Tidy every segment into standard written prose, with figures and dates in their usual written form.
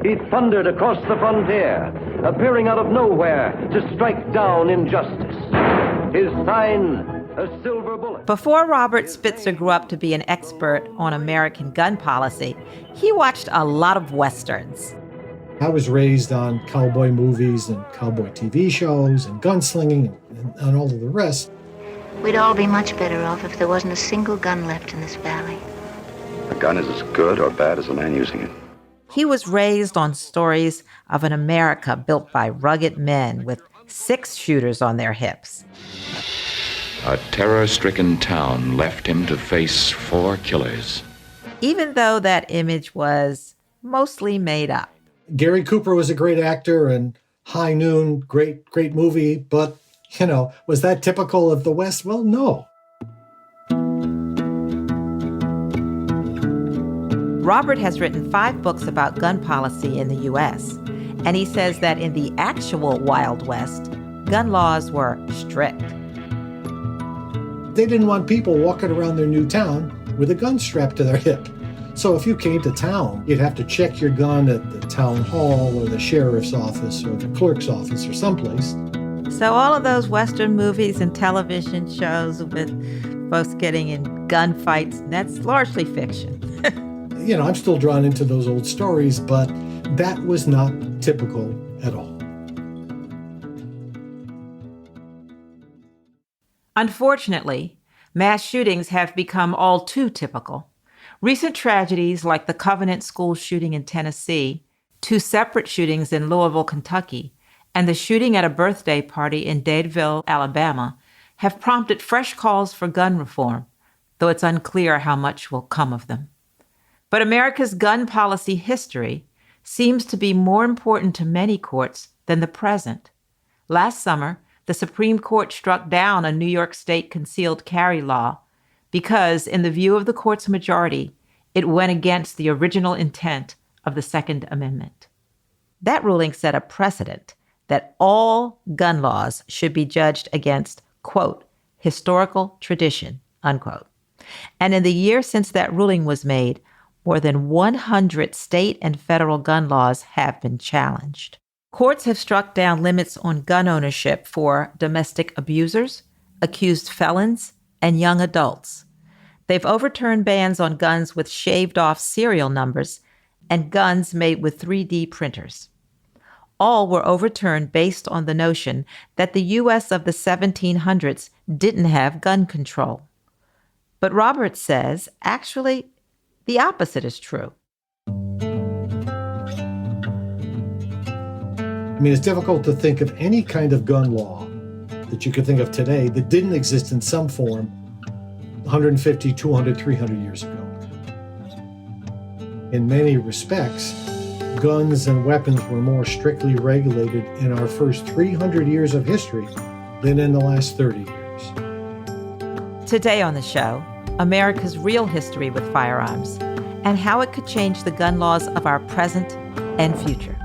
He thundered across the frontier, appearing out of nowhere to strike down injustice. His sign, a silver bullet. Before Robert Spitzer grew up to be an expert on American gun policy, he watched a lot of Westerns. I was raised on cowboy movies and cowboy TV shows and gunslinging and all of the rest. We'd all be much better off if there wasn't a single gun left in this valley. A gun is as good or bad as the man using it. He was raised on stories of an America built by rugged men with 6 shooters on their hips. A terror-stricken town left him to face 4 killers. Even though that image was mostly made up. Gary Cooper was a great actor, and High Noon, great movie, but, was that typical of the West? Well, no. Robert has written 5 books about gun policy in the U.S., and he says that in the actual Wild West, gun laws were strict. They didn't want people walking around their new town with a gun strapped to their hip. So if you came to town, you'd have to check your gun at the town hall or the sheriff's office or the clerk's office or someplace. So all of those Western movies and television shows with folks getting in gunfights, that's largely fiction. I'm still drawn into those old stories, but that was not typical at all. Unfortunately, mass shootings have become all too typical. Recent tragedies like the Covenant School shooting in Tennessee, 2 separate shootings in Louisville, Kentucky, and the shooting at a birthday party in Dadeville, Alabama, have prompted fresh calls for gun reform, though it's unclear how much will come of them. But America's gun policy history seems to be more important to many courts than the present. Last summer, the Supreme Court struck down a New York State concealed carry law because, in the view of the court's majority, it went against the original intent of the Second Amendment. That ruling set a precedent that all gun laws should be judged against, quote, historical tradition, unquote. And in the year since that ruling was made, more than 100 state and federal gun laws have been challenged. Courts have struck down limits on gun ownership for domestic abusers, accused felons, and young adults. They've overturned bans on guns with shaved-off serial numbers and guns made with 3D printers. All were overturned based on the notion that the U.S. of the 1700s didn't have gun control. But Roberts says, actually, the opposite is true. It's difficult to think of any kind of gun law that you could think of today that didn't exist in some form 150, 200, 300 years ago. In many respects, guns and weapons were more strictly regulated in our first 300 years of history than in the last 30 years. Today on the show, America's real history with firearms and how it could change the gun laws of our present and future.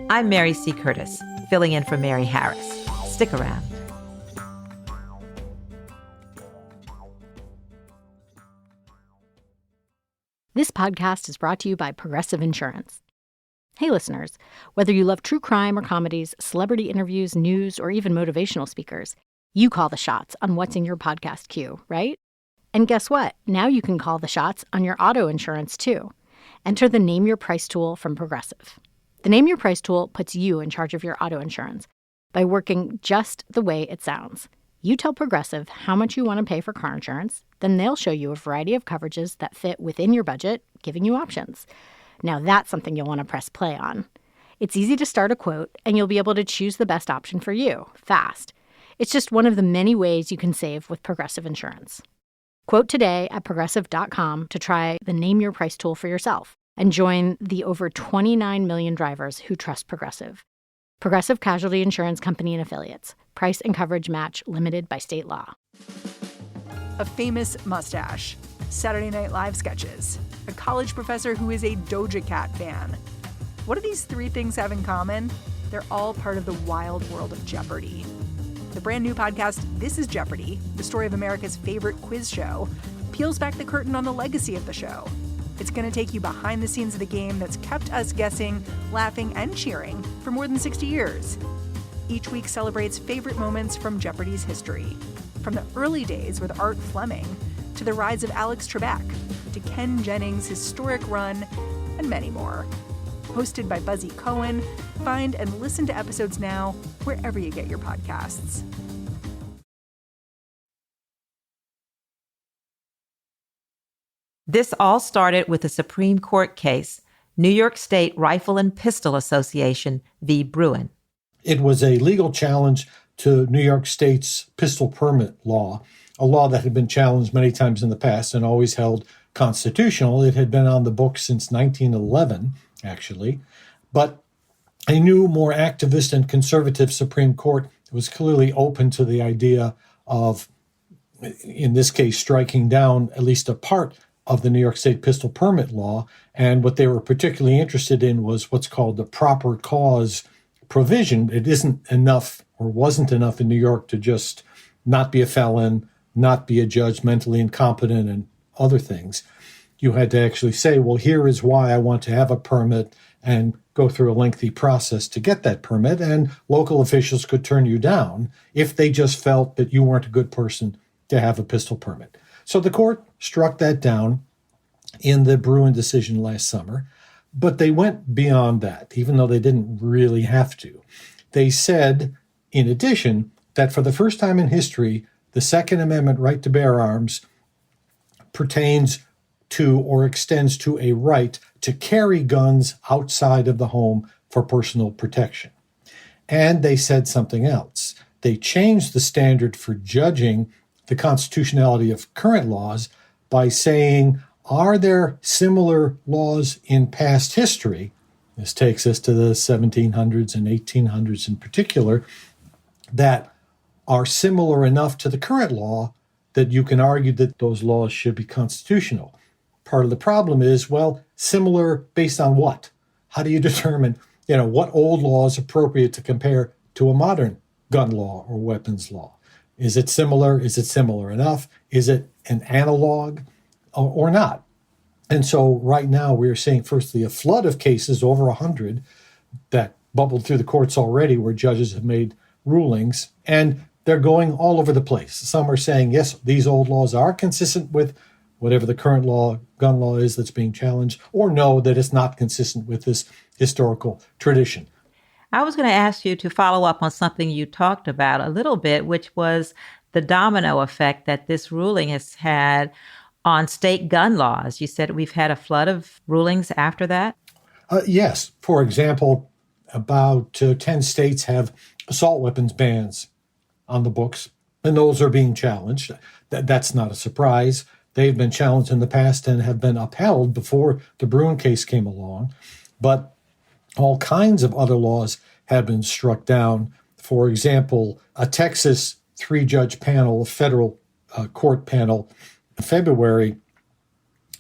I'm Mary C. Curtis, filling in for Mary Harris. Stick around. This podcast is brought to you by Progressive Insurance. Hey listeners, whether you love true crime or comedies, celebrity interviews, news, or even motivational speakers, you call the shots on what's in your podcast queue, right? And guess what? Now you can call the shots on your auto insurance too. Enter the Name Your Price tool from Progressive. The Name Your Price tool puts you in charge of your auto insurance by working just the way it sounds. You tell Progressive how much you want to pay for car insurance, then they'll show you a variety of coverages that fit within your budget, giving you options. Now that's something you'll want to press play on. It's easy to start a quote, and you'll be able to choose the best option for you, fast. It's just one of the many ways you can save with Progressive Insurance. Quote today at Progressive.com to try the Name Your Price tool for yourself and join the over 29 million drivers who trust Progressive. Progressive Casualty Insurance Company and Affiliates. Price and coverage match limited by state law. A famous mustache, Saturday Night Live sketches, a college professor who is a Doja Cat fan. What do these 3 things have in common? They're all part of the wild world of Jeopardy! The brand new podcast, This is Jeopardy! The story of America's favorite quiz show, peels back the curtain on the legacy of the show. It's going to take you behind the scenes of the game that's kept us guessing, laughing, and cheering for more than 60 years. Each week celebrates favorite moments from Jeopardy's history. From the early days with Art Fleming, to the rise of Alex Trebek, to Ken Jennings' historic run, and many more. Hosted by Buzzy Cohen, find and listen to episodes now wherever you get your podcasts. This all started with a Supreme Court case, New York State Rifle and Pistol Association v. Bruen. It was a legal challenge to New York State's pistol permit law, a law that had been challenged many times in the past and always held constitutional. It had been on the books since 1911, actually. But a new, more activist and conservative Supreme Court was clearly open to the idea of, in this case, striking down at least a part of the New York State pistol permit law. And what they were particularly interested in was what's called the proper cause provision. It isn't enough, or wasn't enough in New York, to just not be a felon, not be a judge, mentally incompetent, and other things. You had to actually say, well, here is why I want to have a permit, and go through a lengthy process to get that permit. And local officials could turn you down if they just felt that you weren't a good person to have a pistol permit. So the court struck that down in the Bruen decision last summer, but they went beyond that, even though they didn't really have to. They said, in addition, that for the first time in history, the Second Amendment right to bear arms pertains to or extends to a right to carry guns outside of the home for personal protection. And they said something else. They changed the standard for judging the constitutionality of current laws by saying, are there similar laws in past history? This takes us to the 1700s and 1800s in particular, that are similar enough to the current law that you can argue that those laws should be constitutional. Part of the problem is, well, similar based on what? How do you determine, what old law is appropriate to compare to a modern gun law or weapons law? Is it similar? Is it similar enough? Is it an analog or not? And so right now we're seeing, firstly, a flood of cases, over 100, that bubbled through the courts already, where judges have made rulings, and they're going all over the place. Some are saying, yes, these old laws are consistent with whatever the current law, gun law is that's being challenged, or no, that it's not consistent with this historical tradition. I was going to ask you to follow up on something you talked about a little bit, which was the domino effect that this ruling has had on state gun laws. You said we've had a flood of rulings after that? Yes. For example, about 10 states have assault weapons bans on the books, and those are being challenged. That's not a surprise. They've been challenged in the past and have been upheld before the Bruen case came along. But all kinds of other laws have been struck down. For example, a Texas 3-judge panel, a federal court panel, in February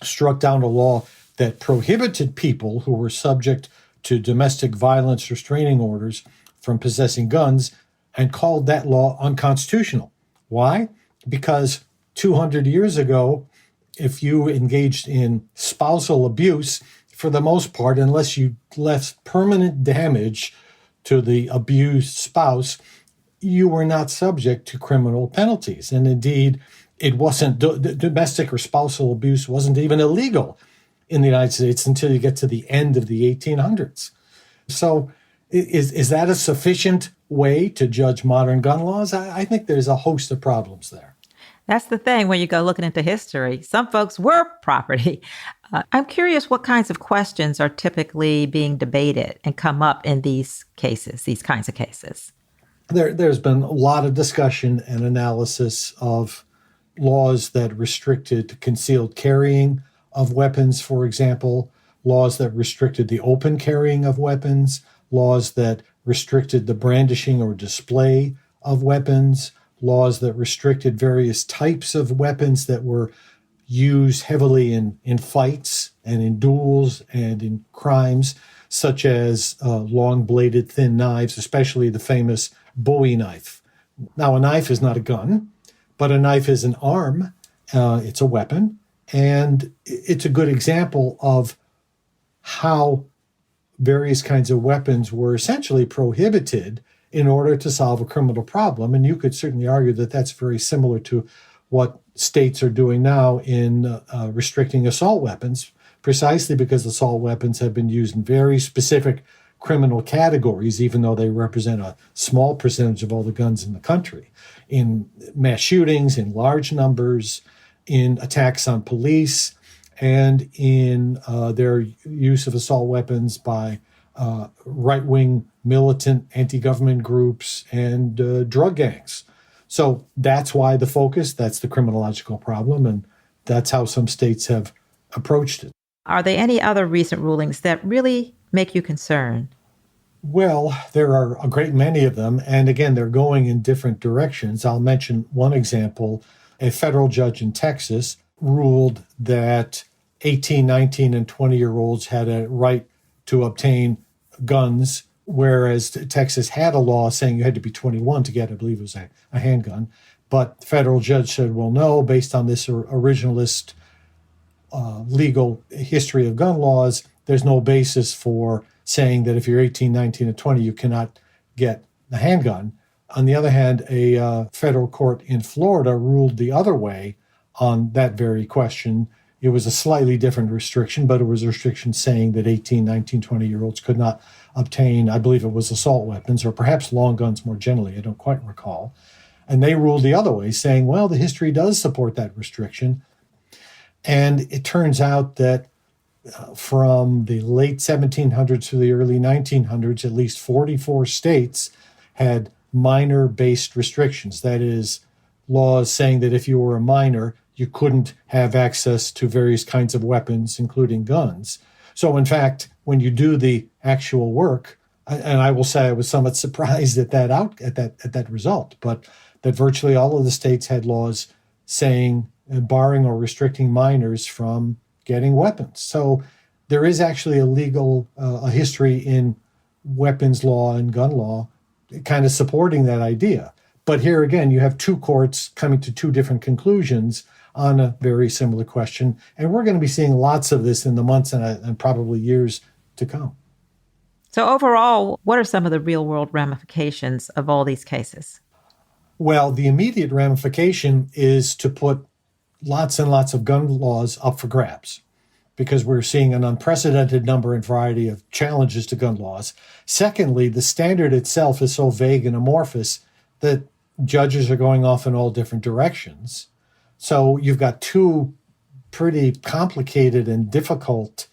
struck down a law that prohibited people who were subject to domestic violence restraining orders from possessing guns, and called that law unconstitutional. Why? Because 200 years ago, if you engaged in spousal abuse, for the most part, unless you left permanent damage to the abused spouse, you were not subject to criminal penalties. And indeed, it wasn't, domestic or spousal abuse wasn't even illegal in the United States until you get to the end of the 1800s. So is that a sufficient way to judge modern gun laws? I think there's a host of problems there. That's the thing when you go looking into history. Some folks were property. I'm curious what kinds of questions are typically being debated and come up in these cases, these kinds of cases. There's been a lot of discussion and analysis of laws that restricted concealed carrying of weapons, for example, laws that restricted the open carrying of weapons, laws that restricted the brandishing or display of weapons, laws that restricted various types of weapons that were used heavily in fights and in duels and in crimes, such as long-bladed thin knives, especially the famous Bowie knife. Now, a knife is not a gun, but a knife is an arm It's a weapon, and it's a good example of how various kinds of weapons were essentially prohibited in order to solve a criminal problem. And you could certainly argue that that's very similar to what states are doing now in restricting assault weapons, precisely because assault weapons have been used in very specific criminal categories, even though they represent a small percentage of all the guns in the country, in mass shootings, in large numbers, in attacks on police, and in their use of assault weapons by right-wing militant anti-government groups and drug gangs. So that's why the focus, that's the criminological problem, and that's how some states have approached it. Are there any other recent rulings that really make you concerned? Well, there are a great many of them, and again, they're going in different directions. I'll mention one example. A federal judge in Texas ruled that 18, 19, and 20-year-olds had a right to obtain guns, whereas Texas had a law saying you had to be 21 to get, I believe it was a handgun. But the federal judge said, well, no, based on this originalist legal history of gun laws, there's no basis for saying that if you're 18, 19, and 20, you cannot get a handgun. On the other hand, a federal court in Florida ruled the other way on that very question. It was a slightly different restriction, but it was a restriction saying that 18, 19, 20-year-olds could not obtain, I believe it was assault weapons, or perhaps long guns more generally, I don't quite recall. And they ruled the other way, saying, well, the history does support that restriction. And it turns out that from the late 1700s to the early 1900s, at least 44 states had minor-based restrictions. That is, laws saying that if you were a minor, you couldn't have access to various kinds of weapons, including guns. So, in fact, when you do the actual work, and I will say I was somewhat surprised at that result, but that virtually all of the states had laws saying, barring or restricting minors from getting weapons. So there is actually a legal a history in weapons law and gun law kind of supporting that idea. But here again, you have two courts coming to two different conclusions on a very similar question. And we're going to be seeing lots of this in the months and probably years to come. So overall, what are some of the real-world ramifications of all these cases? Well, the immediate ramification is to put lots and lots of gun laws up for grabs, because we're seeing an unprecedented number and variety of challenges to gun laws. Secondly, the standard itself is so vague and amorphous that judges are going off in all different directions. So you've got two pretty complicated and difficult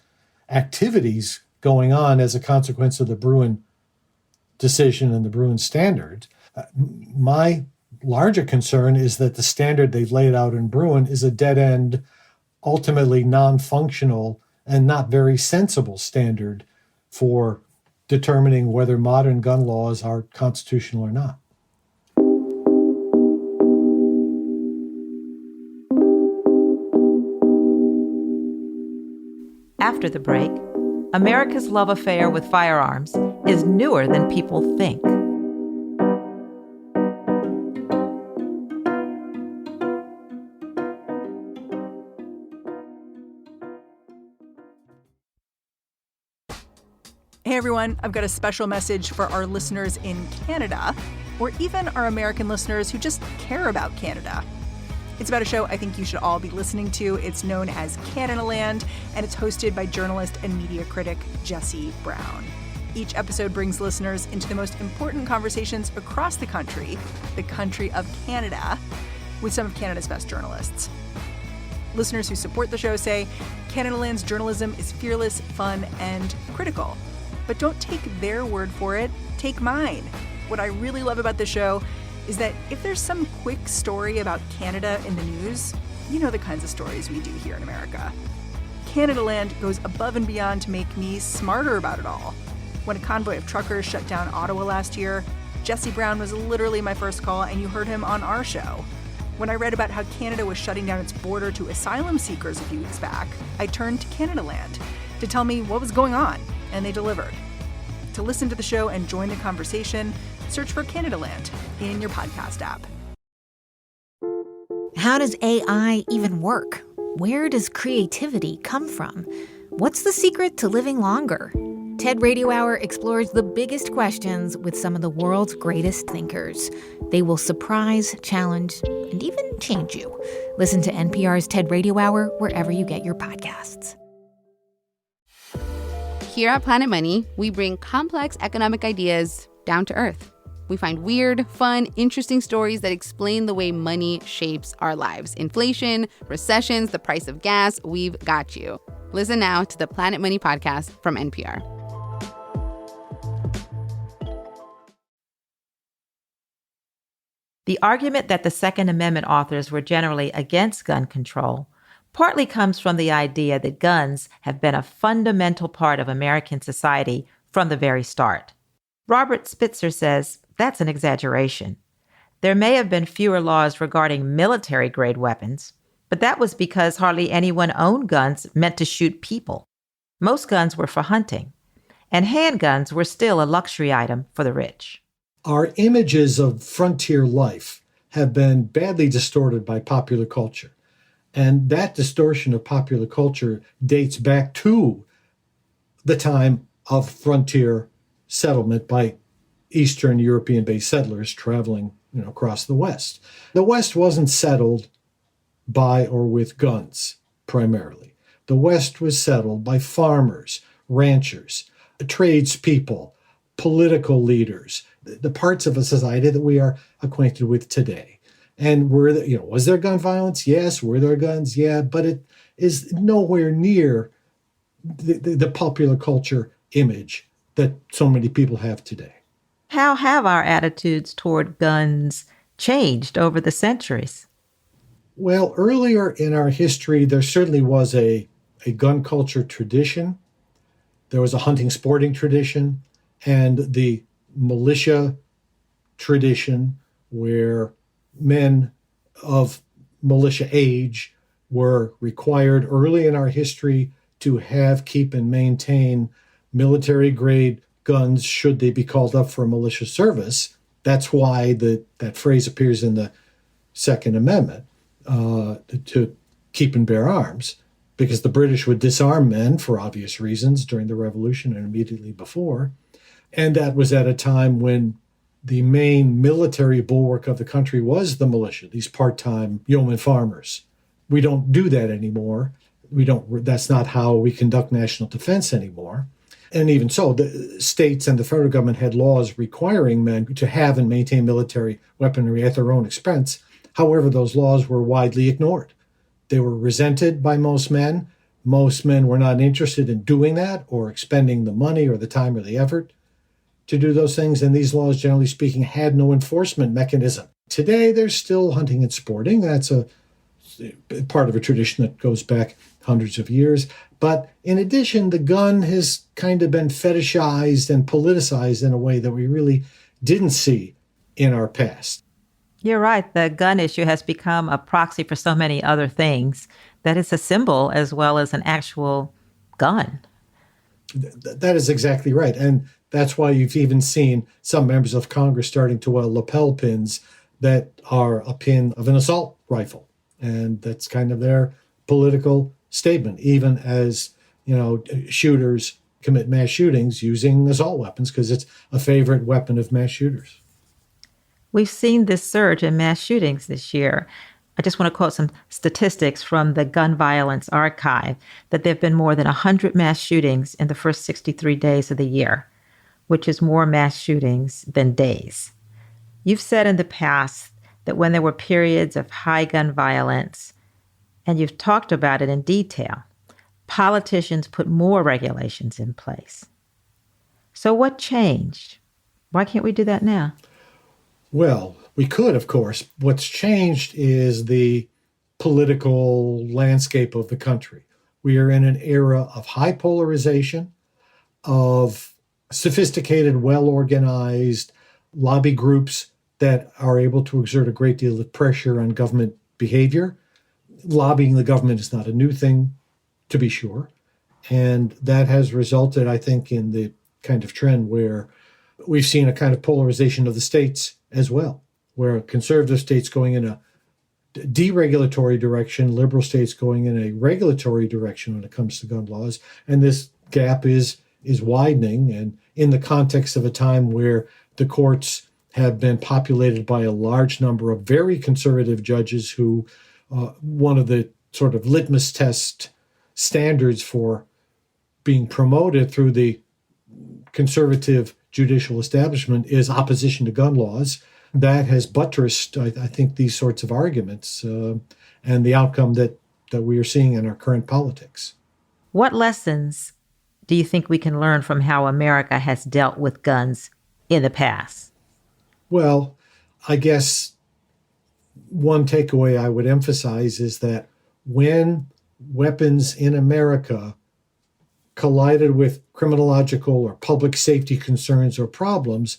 activities going on as a consequence of the Bruin decision and the Bruin standard. My larger concern is that the standard they've laid out in Bruin is a dead-end, ultimately non-functional and not very sensible standard for determining whether modern gun laws are constitutional or not. After the break, America's love affair with firearms is newer than people think. Hey everyone, I've got a special message for our listeners in Canada, or even our American listeners who just care about Canada. It's about a show I think you should all be listening to. It's known as Canadaland, and it's hosted by journalist and media critic Jesse Brown. Each episode brings listeners into the most important conversations across the country of Canada, with some of Canada's best journalists. Listeners who support the show say Canadaland's journalism is fearless, fun, and critical. But don't take their word for it, take mine. What I really love about the show is that if there's some quick story about Canada in the news, you know the kinds of stories we do here in America. Canadaland goes above and beyond to make me smarter about it all. When a convoy of truckers shut down Ottawa last year, Jesse Brown was literally my first call, and you heard him on our show. When I read about how Canada was shutting down its border to asylum seekers a few weeks back, I turned to Canadaland to tell me what was going on, and they delivered. To listen to the show and join the conversation, search for Canadaland in your podcast app. How does AI even work? Where does creativity come from? What's the secret to living longer? TED Radio Hour explores the biggest questions with some of the world's greatest thinkers. They will surprise, challenge, and even change you. Listen to NPR's TED Radio Hour wherever you get your podcasts. Here at Planet Money, we bring complex economic ideas down to earth. We find weird, fun, interesting stories that explain the way money shapes our lives. Inflation, recessions, the price of gas, we've got you. Listen now to the Planet Money podcast from NPR. The argument that the Second Amendment authors were generally against gun control partly comes from the idea that guns have been a fundamental part of American society from the very start. Robert Spitzer says that's an exaggeration. There may have been fewer laws regarding military-grade weapons, but that was because hardly anyone owned guns meant to shoot people. Most guns were for hunting, and handguns were still a luxury item for the rich. Our images of frontier life have been badly distorted by popular culture. And that distortion of popular culture dates back to the time of frontier settlement by Eastern European-based settlers traveling, across the West. The West wasn't settled by or with guns, primarily. The West was settled by farmers, ranchers, tradespeople, political leaders, the parts of a society that we are acquainted with today. And was there gun violence? Yes. Were there guns? Yeah. But it is nowhere near the popular culture image that so many people have today. How have our attitudes toward guns changed over the centuries? Well, earlier in our history, there certainly was a gun culture tradition. There was a hunting sporting tradition and the militia tradition where men of militia age were required early in our history to have, keep, and maintain military-grade guns should they be called up for militia service. That's why that phrase appears in the Second Amendment, to keep and bear arms, because the British would disarm men for obvious reasons during the Revolution and immediately before. And that was at a time when the main military bulwark of the country was the militia, these part-time yeoman farmers. We don't do that anymore. That's not how we conduct national defense anymore. And even so, the states and the federal government had laws requiring men to have and maintain military weaponry at their own expense. However, those laws were widely ignored. They were resented by most men. Most men were not interested in doing that or expending the money or the time or the effort to do those things. And these laws, generally speaking, had no enforcement mechanism. Today, there's still hunting and sporting. That's a part of a tradition that goes back hundreds of years. But in addition, the gun has kind of been fetishized and politicized in a way that we really didn't see in our past. You're right. The gun issue has become a proxy for so many other things that it's a symbol as well as an actual gun. That is exactly right. And that's why you've even seen some members of Congress starting to wear lapel pins that are a pin of an assault rifle. And that's kind of their political statement, even as, shooters commit mass shootings using assault weapons because it's a favorite weapon of mass shooters. We've seen this surge in mass shootings this year. I just want to quote some statistics from the Gun Violence Archive that there have been more than 100 mass shootings in the first 63 days of the year, which is more mass shootings than days. You've said in the past that when there were periods of high gun violence, and you've talked about it in detail, politicians put more regulations in place. So what changed? Why can't we do that now? Well, we could, of course. What's changed is the political landscape of the country. We are in an era of high polarization, of sophisticated, well-organized lobby groups that are able to exert a great deal of pressure on government behavior. Lobbying the government is not a new thing, to be sure. And that has resulted, I think, in the kind of trend where we've seen a kind of polarization of the states as well, where conservative states going in a deregulatory direction, liberal states going in a regulatory direction when it comes to gun laws. And this gap is widening. And in the context of a time where the courts have been populated by a large number of very conservative judges who one of the sort of litmus test standards for being promoted through the conservative judicial establishment is opposition to gun laws. That has buttressed, I think, these sorts of arguments and the outcome that we are seeing in our current politics. What lessons do you think we can learn from how America has dealt with guns in the past? Well, I guess one takeaway I would emphasize is that when weapons in America collided with criminological or public safety concerns or problems,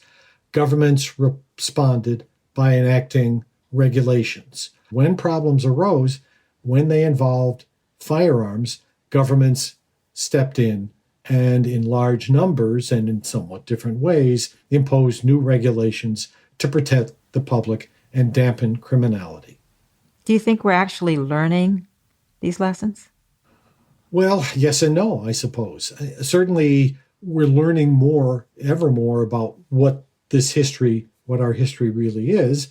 governments responded by enacting regulations. When problems arose, when they involved firearms, governments stepped in and in large numbers and in somewhat different ways imposed new regulations to protect the public and dampen criminality. Do you think we're actually learning these lessons? Well, yes and no, I suppose. Certainly, we're learning ever more about what our history really is.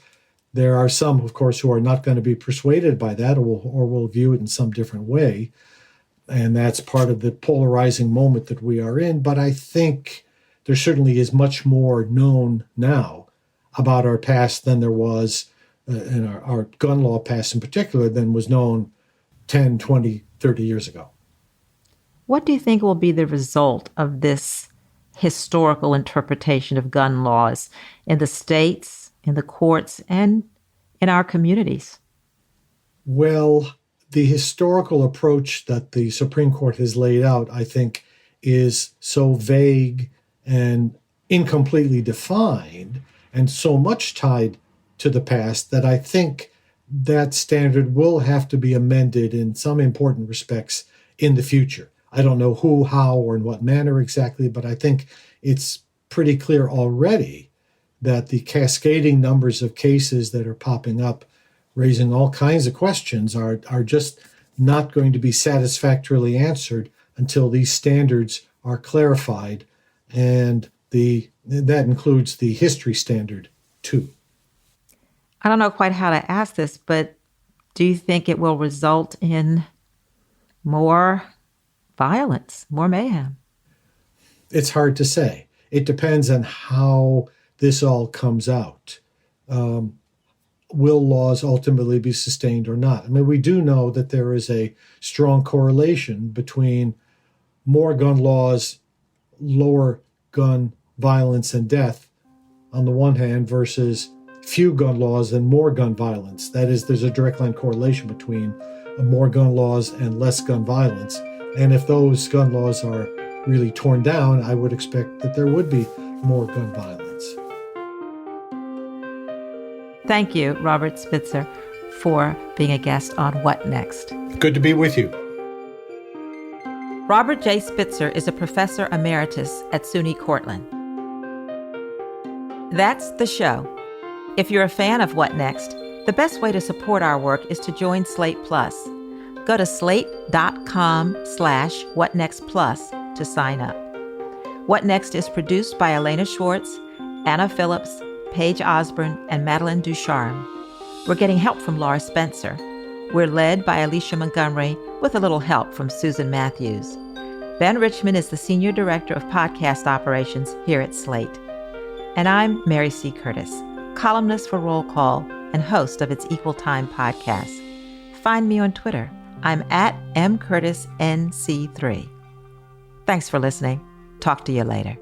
There are some, of course, who are not going to be persuaded by that or will view it in some different way. And that's part of the polarizing moment that we are in. But I think there certainly is much more known now about our past than there was, in our gun law past in particular, than was known 10, 20, 30 years ago. What do you think will be the result of this historical interpretation of gun laws in the states, in the courts, and in our communities? Well, the historical approach that the Supreme Court has laid out, I think, is so vague and incompletely defined and so much tied to the past that I think that standard will have to be amended in some important respects in the future. I don't know who, how, or in what manner exactly, but I think it's pretty clear already that the cascading numbers of cases that are popping up, raising all kinds of questions, are just not going to be satisfactorily answered until these standards are clarified. And that includes the history standard, too. I don't know quite how to ask this, but do you think it will result in more violence, more mayhem? It's hard to say. It depends on how this all comes out. Will laws ultimately be sustained or not? I mean, we do know that there is a strong correlation between more gun laws, lower gun violence and death on the one hand versus few gun laws and more gun violence. That is, there's a direct line correlation between more gun laws and less gun violence. And if those gun laws are really torn down, I would expect that there would be more gun violence. Thank you, Robert Spitzer, for being a guest on What Next? Good to be with you. Robert J. Spitzer is a professor emeritus at SUNY Cortland. That's the show. If you're a fan of What Next, the best way to support our work is to join Slate Plus. Go to slate.com/whatnextplus to sign up. What Next is produced by Elena Schwartz, Anna Phillips, Paige Osborne, and Madeline Ducharme. We're getting help from Laura Spencer. We're led by Alicia Montgomery with a little help from Susan Matthews. Ben Richmond is the Senior Director of Podcast Operations here at Slate. And I'm Mary C. Curtis, columnist for Roll Call and host of its Equal Time podcast. Find me on Twitter. I'm at mcurtisnc3. Thanks for listening. Talk to you later.